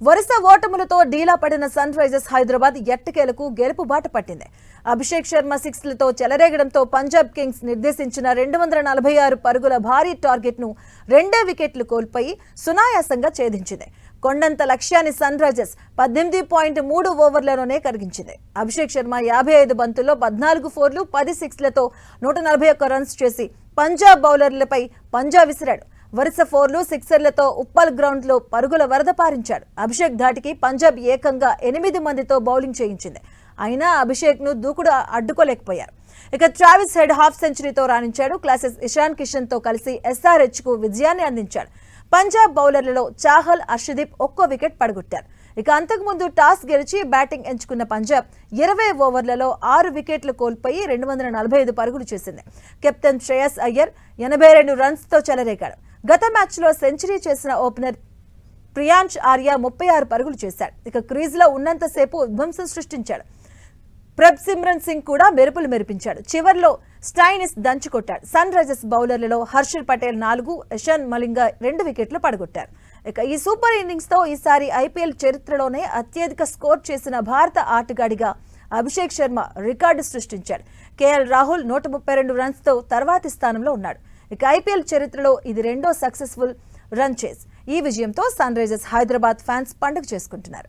వరుస ఓటములతో డీలా పడిన సన్ రైజర్స్ హైదరాబాద్ ఎట్టకేలకు గెలుపు బాట పట్టింది. అభిషేక్ శర్మ 6లతో చెలరేగడంతో పంజాబ్ కింగ్స్ నిర్దేశించిన 246 పరుగుల భారీ టార్గెట్ ను 2 వికెట్లు కోల్పోయి సునాయాసంగా ఛేదించింది. కొండంత లక్ష్యాన్ని సన్ రైజర్స్ 18.3 ఓవర్లలోనే కరిగించింది. అభిషేక్ శర్మ 55 బంతుల్లో 14 ఫోర్లు 10 సిక్స్లతో 141 రన్స్ చేసి పంజాబ్ బౌలర్లపై పంజా విసిరాడు. వరుస ఫోర్లు సిక్సర్లతో ఉప్పల్ గ్రౌండ్ లో పరుగుల వరద పారించాడు. అభిషేక్ ధాటికి పంజాబ్ ఏకంగా 8 మందితో బౌలింగ్ చేయించింది. అయినా అభిషేక్ ను దూకుడు అడ్డుకోలేకపోయారు. ఇక ట్రావిస్ హెడ్ హాఫ్ సెంచరీతో రాణించాడు. క్లాసెస్ ఇషాన్ కిషన్ తో కలిసి SRH కు విజయాన్ని అందించాడు. పంజాబ్ బౌలర్లలో చాహల్, అర్షదీప్ ఒక్కో వికెట్ పడగొట్టారు. ఇక అంతకుముందు టాస్ గెలిచి బ్యాటింగ్ ఎంచుకున్న పంజాబ్ 20 ఓవర్లలో 6 వికెట్లు కోల్పోయి 245 పరుగులు చేసింది. కెప్టెన్ శ్రేయస్ అయ్యర్ 82 రన్స్ తో చెలరేగాడు. గత మ్యాచ్ లో సెంచరీ చేసిన ఓపెనర్ ప్రియాంష్ ఆర్య 36 పరుగులు చేశాడు. ఇక క్రీజ్ లో ఉన్నంతసేపు విధ్వంసం సృష్టించాడు. ప్రభ్ సిమ్రన్ సింగ్ కూడా మెరుపులు మెరిపించాడు. చివర్లో స్టైనిస్ దంచుకొట్టాడు. సన్ రైజర్స్ బౌలర్లలో హర్షల్ పటేల్ 4, యషన్ మలింగ 2 వికెట్లు పడగొట్టారు. ఇక ఈ సూపర్ ఇన్నింగ్స్ తో ఈసారి IPL చరిత్రలోనే అత్యధిక స్కోర్ చేసిన భారత ఆటగాడిగా అభిషేక్ శర్మ రికార్డు సృష్టించాడు. KL రాహుల్ 132 రన్స్ తో తర్వాతి స్థానంలో ఉన్నాడు. ఇక IPL చరిత్రలో ఇది రెండో సక్సెస్ఫుల్ రన్ చేస్. ఈ విజయంతో సన్ రైజర్స్ హైదరాబాద్ ఫ్యాన్స్ పండుగ చేసుకుంటున్నారు.